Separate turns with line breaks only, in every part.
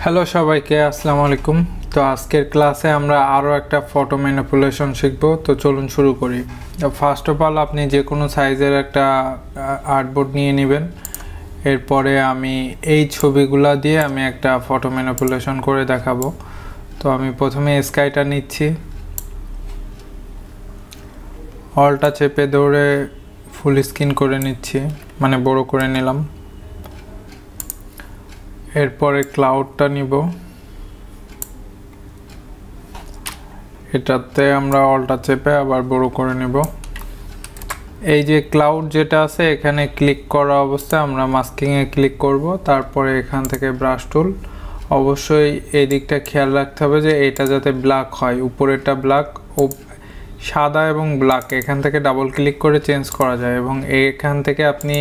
Hello সবাইকে আসসালামু আলাইকুম। তো আজকের ক্লাসে আমরা আরও একটা ফটো ম্যানিপুলেশন শিখব। তো চলুন শুরু করি। ফার্স্ট অফ অল আপনি যে কোনো সাইজের একটা আর্টবোর্ড নিয়ে নেবেন। এরপরে আমি এই ছবিগুলা দিয়ে আমি একটা ফটো ম্যানিপুলেশন করে দেখাবো। তো আমি প্রথমে স্কাইটা নিচ্ছি, অলটা চেপে ধরে ফুল স্ক্রিন করে নিচ্ছি, মানে বড় করে নিলাম। এরপরে ক্লাউডটা নিব, এটাতে আমরা অলটা চেপে আবার বড় করে নেব। এই যে ক্লাউড যেটা আছে এখানে ক্লিক করা অবস্থায় আমরা মাস্কিংয়ে ক্লিক করব, তারপরে এখান থেকে ব্রাশ টুল। অবশ্যই এই দিকটা খেয়াল রাখতে হবে যে এটা যাতে ব্ল্যাক হয়, উপরেরটা ব্ল্যাক ও সাদা এবং ব্ল্যাক এখান থেকে ডাবল ক্লিক করে চেঞ্জ করা যায়। এবং এখান থেকে আপনি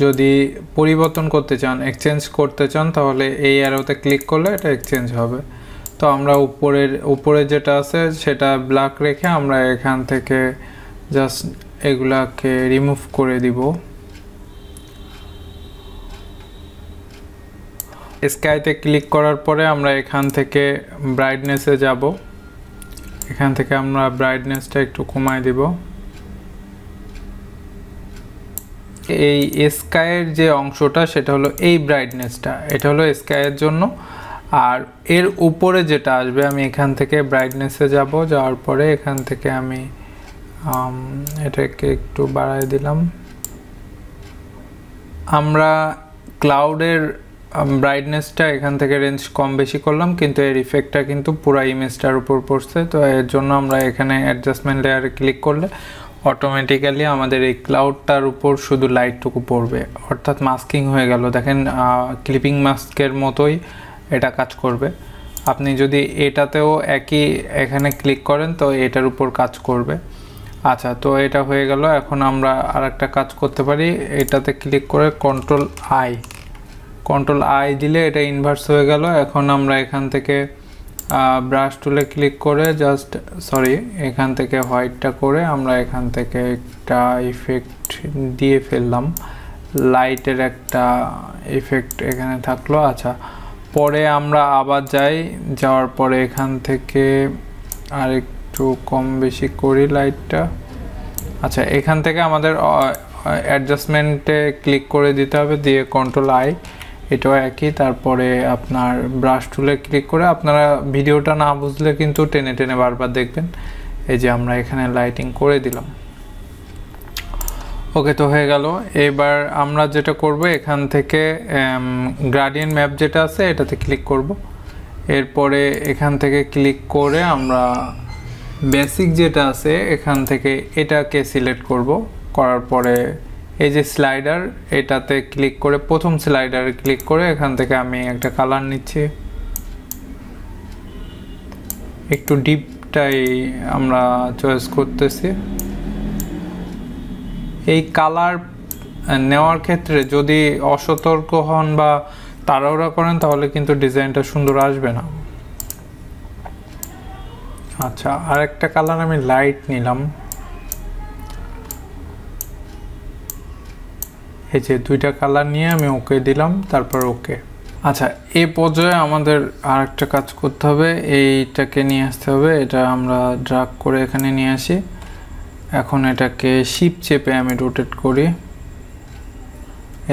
যদি পরিবর্তন করতে চান, এক্সচেঞ্জ করতে চান, তাহলে এই অ্যারোতে ক্লিক করলে এটা এক্সচেঞ্জ হবে। তো আমরা উপরে যেটা আছে সেটা ব্ল্যাক রেখে আমরা এখান থেকে জাস্ট এগুলাকে রিমুভ করে দিব। স্কাইতে ক্লিক করার পরে আমরা এখান থেকে ব্রাইটনেসে যাব। এখান থেকে আমরা ব্রাইটনেসটা একটু কমায় দিব। এই স্কাইয়ের যে অংশটা সেটা হলো এই ব্রাইটনেসটা, এটা হলো স্কাইয়ের জন্য। আর এর উপরে যেটা আসবে আমি এখান থেকে ব্রাইটনেসে যাব, যাওয়ার পরে এখান থেকে আমি এটাকে একটু বাড়ায় দিলাম। আমরা ক্লাউডের ব্রাইটনেসটা এখান থেকে রেঞ্জ কম বেশি করলাম, কিন্তু এর ইফেক্টটা কিন্তু পুরো ইমেজটার উপর পড়ছে। তো এর জন্য আমরা এখানে অ্যাডজাস্টমেন্ট লেয়ারে ক্লিক করলে অটোমেটিক্যালি আমাদের এই ক্লাউডটার উপর শুধু লাইটটুকু পড়বে, অর্থাৎ মাস্কিং হয়ে গেল। দেখেন ক্লিপিং মাস্কের মতোই এটা কাজ করবে। আপনি যদি এটাতেও একই এখানে ক্লিক করেন তো এটার উপর কাজ করবে। আচ্ছা, তো এটা হয়ে গেল। এখন আমরা আরেকটা কাজ করতে পারি, এটাতে ক্লিক করে কন্ট্রোল আই দিলে এটা ইনভার্স হয়ে গেল। এখন আমরা এখান থেকে ব্রাশ টুলে ক্লিক করে এখান থেকে হোয়াইটটা করে আমরা এখান থেকে একটা ইফেক্ট দিয়ে ফেললাম, লাইটের একটা ইফেক্ট এখানে থাকলো। আচ্ছা, পরে আমরা আবার যাওয়ার পরে এখান থেকে আর একটু কম বেশি করি লাইটটা। আচ্ছা, এখান থেকে আমাদের অ্যাডজাস্টমেন্টে ক্লিক করে দিতে হবে, দিয়ে কন্ট্রোল আই, এটাও একই। তারপরে আপনার ব্রাশ টুলে ক্লিক করে, আপনারা ভিডিওটা না বুঝলে কিন্তু টেনে টেনে বারবার দেখবেন। এই যে আমরা এখানে লাইটিং করে দিলাম। ওকে, তো হয়ে গেল। এবার আমরা যেটা করব, এখান থেকে গ্রেডিয়েন্ট ম্যাপ যেটা আছে এটাতে ক্লিক করব। এরপরে এখান থেকে ক্লিক করে আমরা বেসিক যেটা আছে এখান থেকে এটাকে সিলেক্ট করব। করার পরে এই যে স্লাইডার, এটাতে ক্লিক করে প্রথম স্লাইডারে ক্লিক করে এখান থেকে আমি একটা কালার নিচ্ছি, একটু ডিপটাই আমরা চয়েস করতেছি। এই কালার নেওয়ার ক্ষেত্রে যদি অসতর্ক হন বা তাড়াহুড়া করেন তাহলে কিন্তু ডিজাইনটা সুন্দর আসবে না। আচ্ছা, আরেকটা কালার আমি লাইট নিলাম। এই যে দুইটা কালার নিয়ে আমি ওকে দিলাম, তারপর ওকে। আচ্ছা, এই পর্যায়ে আমাদের আরেকটা কাজ করতে হবে, এইটাকে নিয়ে আসতে হবে। এটা আমরা ড্রাগ করে এখানে নিয়ে আসি। এখন এটাকে শিপ চেপে আমি রোটেট করি,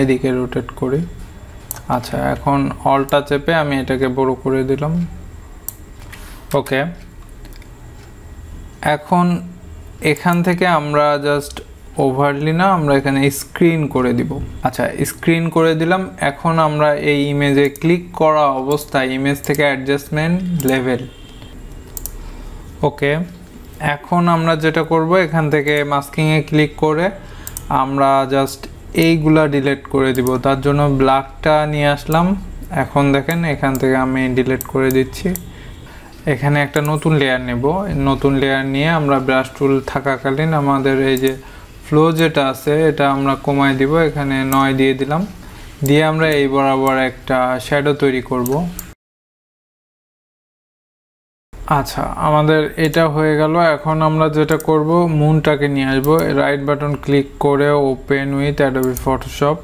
এদিকে রোটেট করি। আচ্ছা, এখন অলটা চেপে আমি এটাকে বড় করে দিলাম। ওকে, এখন এখান থেকে আমরা জাস্ট ওভারলি না, আমরা এখানে স্ক্রিন করে দিব। আচ্ছা, স্ক্রিন করে দিলাম। এখন আমরা এই ইমেজে ক্লিক করা অবস্থায় ইমেজ থেকে অ্যাডজাস্টমেন্ট লেভেল। ওকে, এখন আমরা যেটা করব, এখান থেকে মাস্কিংয়ে ক্লিক করে আমরা জাস্ট এইগুলা ডিলিট করে দিব। তার জন্য ব্ল্যাকটা নিয়ে আসলাম। এখন দেখেন এখান থেকে আমি ডিলিট করে দিচ্ছি। এখানে একটা নতুন লেয়ার নেব। নতুন লেয়ার নিয়ে আমরা ব্রাশ টুল থাকাকালীন আমাদের এই যে ফ্লো যেটা আছে এটা আমরা কমায় দিব, এখানে 9 দিয়ে দিলাম। দিয়ে আমরা এই বরাবর একটা শ্যাডো তৈরি করব। আচ্ছা, আমাদের এটা হয়ে গেল। এখন আমরা যেটা করব, মুনটাকে নিয়ে আসবো। রাইট বাটন ক্লিক করে ওপেন উইথ অ্যাডোবি ফটোশপ।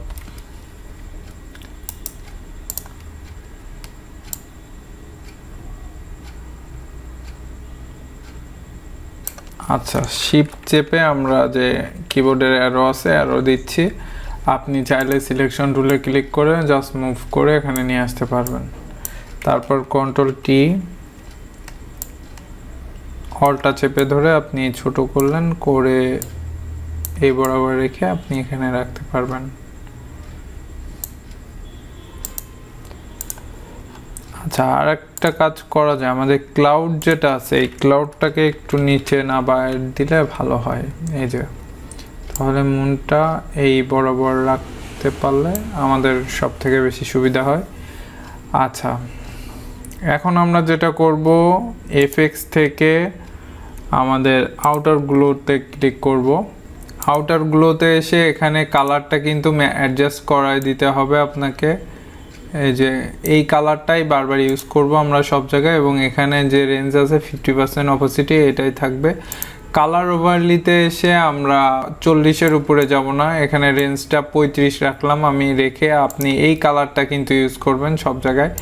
আচ্ছা, শিফট চেপে আমরা যে কিবোর্ডের অ্যারো আছে অ্যারো দিচ্ছি, আপনি চাইলে সিলেকশন টুলে ক্লিক করে জাস্ট মুভ করে এখানে নিয়ে আসতে পারবেন। তারপর কন্ট্রোল টি, অলটা চেপে ধরে আপনি ছোট করলেন, করে এই বরাবর রেখে আপনি এখানে রাখতে পারবেন। আচ্ছা, আর একটা কাজ করা যায়, আমাদের ক্লাউড যেটা আছে এই ক্লাউডটাকে একটু নিচে না বাইরে দিলে ভালো হয়। এই যে, তাহলে মুনটা এই বরাবর রাখতে পারলে আমাদের সব থেকে বেশি সুবিধা হয়। আচ্ছা, এখন আমরা যেটা করব, এফএক্স থেকে আমাদের আউটার গ্লোতে ক্লিক করব। আউটার গ্লোতে এসে এখানে কালারটা কিন্তু অ্যাডজাস্ট করাই দিতে হবে আপনাকে। এই যে এই কালারটাই বারবার ইউজ করব আমরা সব জায়গায়, এবং এখানে যে রেঞ্জ আছে 50% অপোসিটি এটাই থাকবে। কালার ওভারলিতে এসে আমরা 40-এর উপরে যাব না, এখানে রেঞ্জটা 35 রাখলাম আমি, রেখে আপনি এই কালারটা কিন্তু ইউজ করবেন সব জায়গায়।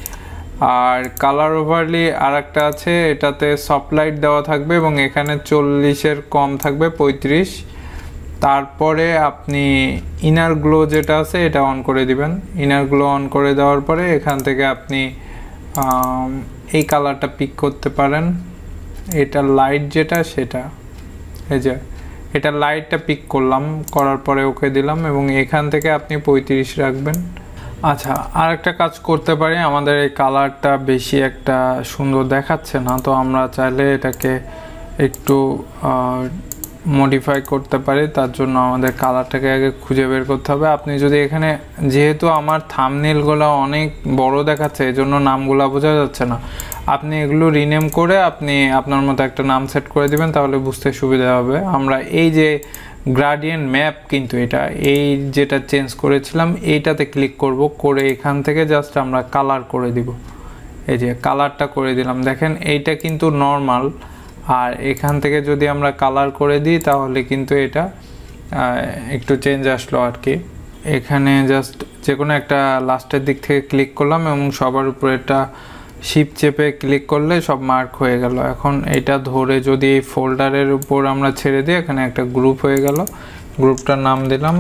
আর কালার ওভারলি আর একটা আছে, এটাতে সফট লাইট দেওয়া থাকবে এবং এখানে 40-এর কম থাকবে 35। তারপরে আপনি ইনার গ্লো যেটা আছে এটা অন করে দিবেন। ইনার গ্লো অন করে দেওয়ার পরে এখান থেকে আপনি এই কালারটা পিক করতে পারেন, এটা লাইট যেটা সেটা। এই যে এটা লাইটটা পিক করলাম, করার পরে ওকে দিলাম এবং এখান থেকে আপনি 35 রাখবেন। আচ্ছা, আর একটা কাজ করতে পারি, আমাদের এই কালারটা বেশি একটা সুন্দর দেখাচ্ছে না, তো আমরা চাইলে এটাকে একটু মডিফাই করতে পারি। তার জন্য আমাদের কালারটাকে আগে খুঁজে বের করতে হবে। আপনি যদি এখানে, যেহেতু আমার থাম্বনেলগুলো অনেক বড় দেখাচ্ছে এই জন্য নামগুলো বোঝা যাচ্ছে না, আপনি এগুলো রিনেম করে আপনি আপনার মতো একটা নাম সেট করে দিবেন, তাহলে বুঝতে সুবিধা হবে। আমরা এই যে গ্রাডিয়েন্ট ম্যাপ, কিন্তু এটা এই যেটা চেঞ্জ করেছিলাম এইটাতে ক্লিক করব, করে এখান থেকে জাস্ট আমরা কালার করে দিব। এই যে কালারটা করে দিলাম, দেখেন এইটা কিন্তু নর্মাল, আর এখান থেকে যদি আমরা কালার করে দিই তাহলে কিন্তু এটা একটু চেঞ্জ আসলো আর কি। এখানে জাস্ট যে কোনো একটা লাস্টের দিক থেকে ক্লিক করলাম এবং সবার উপরে এটা শিফট চেপে ক্লিক করলে সব মার্ক হয়ে গেল। এখন এটা ধরে যদি এই ফোল্ডারের উপর আমরা ছেড়ে দিই, এখানে একটা গ্রুপ হয়ে গেল, গ্রুপটার নাম দিলাম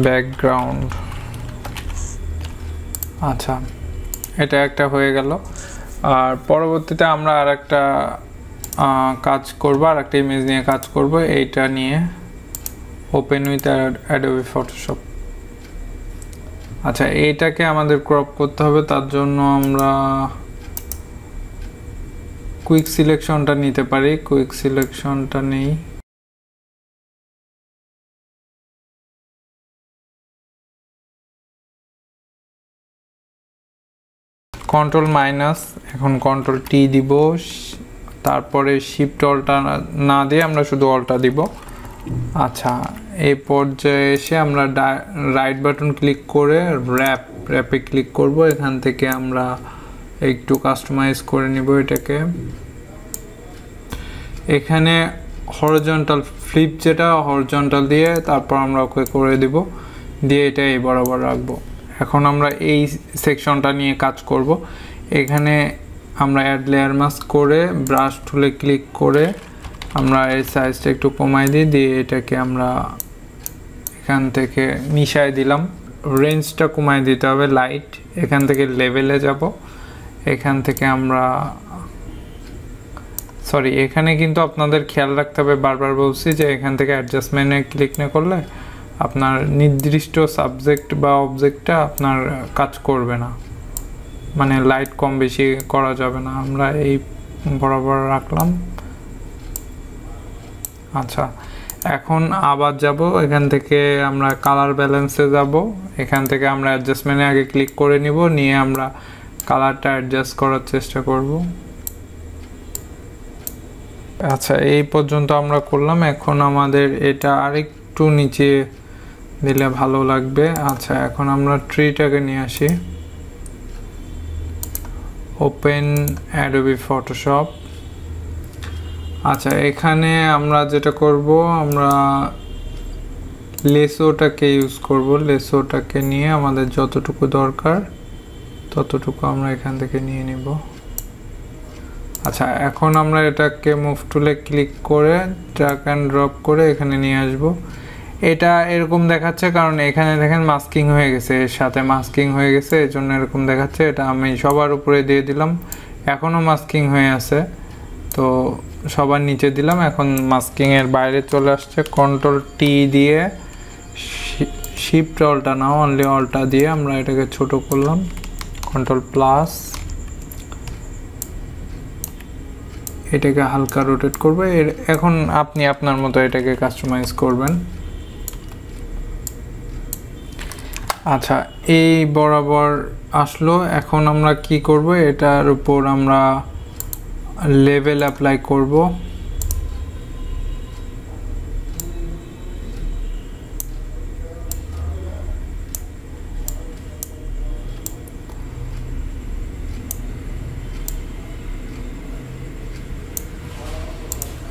ব্যাকগ্রাউন্ড। আচ্ছা, এটা একটা হয়ে গেল। আর পরবর্তীতে আমরা আর একটা কাজ করব, আর একটা ইমেজ নিয়ে কাজ করব, এইটা নিয়ে ওপেন উইথ অ্যাডোবি ফটোশপ। আচ্ছা, এইটাকে আমাদের ক্রপ করতে হবে, তার জন্য আমরা কুইক সিলেকশনটা নিতে পারি। কুইক সিলেকশনটা নেই, কন্ট্রোল মাইনাস, এখন কন্ট্রোল টি দিব, তারপরে শিফট অলটা না দিয়ে আমরা শুধু অলটা দিব। আচ্ছা, এই পর্যায়ে এসে আমরা রাইট বাটন ক্লিক করে র্যাপে ক্লিক করব। এখান থেকে আমরা একটু কাস্টমাইজ করে নিব এটাকে। এখানে হরিজন্টাল ফ্লিপ, যেটা হরিজন্টাল দিয়ে তারপর আমরা ওকে করে দিব, দিয়ে এটা এই বরাবর রাখবো। এখন আমরা এই সেকশনটা নিয়ে কাজ করব। এখানে আমরা অ্যাড লেয়ার মাস্ক করে ব্রাশ টুলে ক্লিক করে আমরা এর সাইজটা একটু কমাই দিয়ে এটাকে আমরা এখান থেকে মিশাই দিলাম। রেঞ্জটা কমাই দিতে হবে, লাইট। এখান থেকে লেভেলে যাব, এখান থেকে আমরা এখানে কিন্তু আপনাদের খেয়াল রাখতে হবে, বারবার বলছি যে এখান থেকে অ্যাডজাস্টমেন্টে ক্লিক না করলে আপনার নির্দিষ্ট সাবজেক্ট বা অবজেক্টটা আপনার কাজ করবে না, মানে লাইট কম বেশি করা যাবে না। আমরা এই বরাবর রাখলাম। আচ্ছা, এখন আবার যাব, এখান থেকে আমরা কালার ব্যালেন্সে যাব, এখান থেকে আমরা অ্যাডজাস্টমেন্টে আগে ক্লিক করে নিব, নিয়ে আমরা কালারটা অ্যাডজাস্ট করার চেষ্টা করব। আচ্ছা, এই পর্যন্ত আমরা করলাম। এখন আমাদের এটা আরেকটু নিচে দিলে ভালো লাগবে। আচ্ছা, এখন আমরা ট্রিটাকে নিয়ে আসি, ওপেন অ্যাডোবি ফটোশপ। আচ্ছা, এখানে আমরা যেটা করব, আমরা লেসোটাকে ইউজ করব। লেসোটাকে নিয়ে আমাদের যতটুকু দরকার ততটুকু আমরা এখান থেকে নিয়ে নিব। আচ্ছা, এখন আমরা এটাকে মুভ টুলে ক্লিক করে ড্র্যাগ অ্যান্ড ড্রপ করে এখানে নিয়ে আসব। এটা এরকম দেখাচ্ছে কারণ এখানে দেখেন মাস্কিং হয়ে গেছে, এর সাথে মাস্কিং হয়ে গেছে, এর জন্য এরকম দেখাচ্ছে। এটা আমি সবার উপরে দিয়ে দিলাম, এখনও মাস্কিং হয়ে আছে, তো সবার নিচে দিলাম, এখন মাস্কিংয়ের বাইরে চলে আসছে। কন্ট্রোল টি দিয়ে শিফট অলটা না অনলি অলটা দিয়ে আমরা এটাকে ছোট করলাম, কন্ট্রোল প্লাস, এটাকে হালকা রোটেট করবে। এখন আপনি আপনার মতো এটাকে কাস্টমাইজ করবেন। আচ্ছা, এই বরাবর আসলো। এখন আমরা কি করব, এটার উপর আমরা লেভেল অ্যাপ্লাই করব।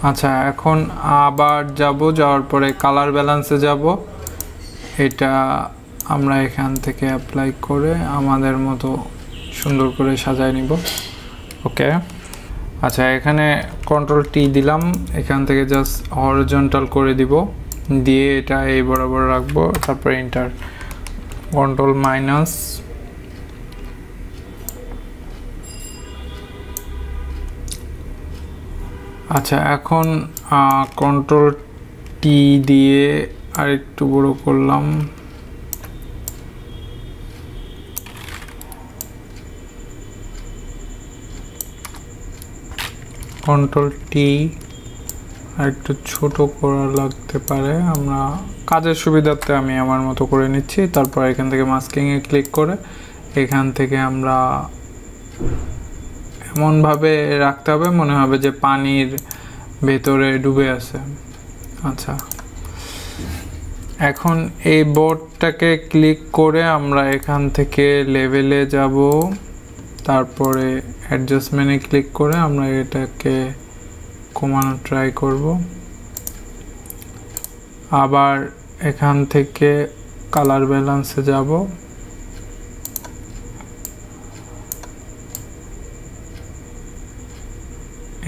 আচ্ছা, এখন আবার যাওয়ার পরে কালার ব্যালেন্সে যাব। এটা আমরা এখান থেকে অ্যাপ্লাই করে আমাদের মতো সুন্দর করে সাজায় নিব। ওকে, আচ্ছা, এখানে কন্ট্রোল টি দিলাম, এখান থেকে জাস্ট হরিজন্টাল করে দিব, দিয়ে এটা এই বরাবর রাখবো, তারপরে এন্টার, কন্ট্রোল মাইনাস, আচ্ছা, এখন কন্ট্রোল টি দিয়ে আরেকটু বড় করলাম, কন্ট্রোল টি আর একটু ছোট করা লাগতে পারে, আমরা কাজের সুবিধার্থে আমি আমার মতো করে নিচ্ছি। তারপর এখান থেকে মাস্কিংয়ে ক্লিক করে এখান থেকে আমরা এমনভাবে রাখতে হবে মনে হবে যে পানির ভেতরে ডুবে আছে। আচ্ছা, এখন এই বোর্ডটাকে ক্লিক করে আমরা এখান থেকে লেভেলে যাব, তারপরে অ্যাডজাস্টমেন্টে ক্লিক করে আমরা এটাকে কমানো ট্রাই করব। আবার এখান থেকে কালার ব্যালেন্সে যাব,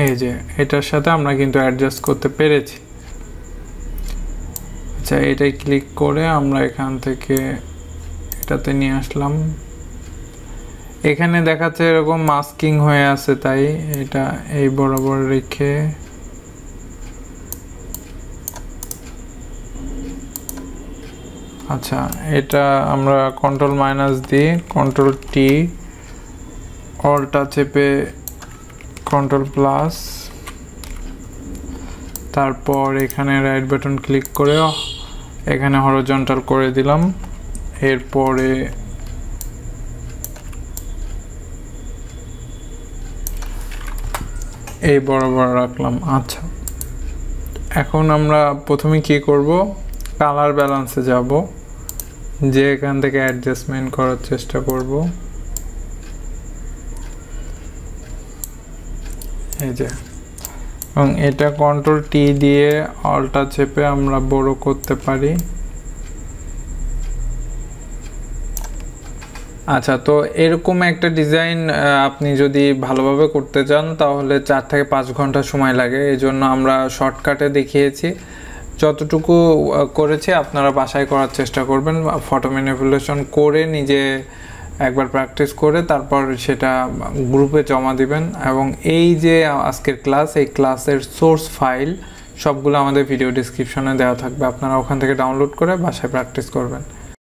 এই যে এটার সাথে আমরা কিন্তু অ্যাডজাস্ট করতে পেরেছি। আচ্ছা, এটাই ক্লিক করে আমরা এখান থেকে এটাতে নিয়ে আসলাম। এখানে দেখাচ্ছে এরকম মাস্কিং হয়ে আছে, তাই এটা এই বরাবর রেখে আচ্ছা, এটা আমরা কন্ট্রোল মাইনাস দিয়ে কন্ট্রোল টি, অলটা চেপে কন্ট্রোল প্লাস, তারপর এখানে রাইট বাটন ক্লিক করে এখানে হরিজন্টাল করে দিলাম, এরপরে এই বরাবর রাখলাম। আচ্ছা, এখন আমরা প্রথমে কি করব, কালার ব্যালেন্সে যাব, যে এখান থেকে অ্যাডজাস্টমেন্ট করার চেষ্টা করব। এই যে, এবং এটা কন্ট্রোল টি দিয়ে অলটা চেপে আমরা বড় করতে পারি। আচ্ছা, তো এরকম একটা ডিজাইন আপনি যদি ভালোভাবে করতে চান তাহলে 4 থেকে 5 ঘন্টা সময় লাগে। এই জন্য আমরা শর্টকাটে দেখিয়েছি, যতটুকু করেছি আপনারা বাসায় করার চেষ্টা করবেন, ফটো ম্যানিপুলেশন করে নিজে একবার প্র্যাকটিস করে তারপর সেটা গ্রুপে জমা দিবেন। এবং এই যে আজকের ক্লাস, এই ক্লাসের সোর্স ফাইল সবগুলো আমাদের ভিডিও ডিসক্রিপশনে দেওয়া থাকবে, আপনারা ওখান থেকে ডাউনলোড করে বাসায় প্র্যাকটিস করবেন।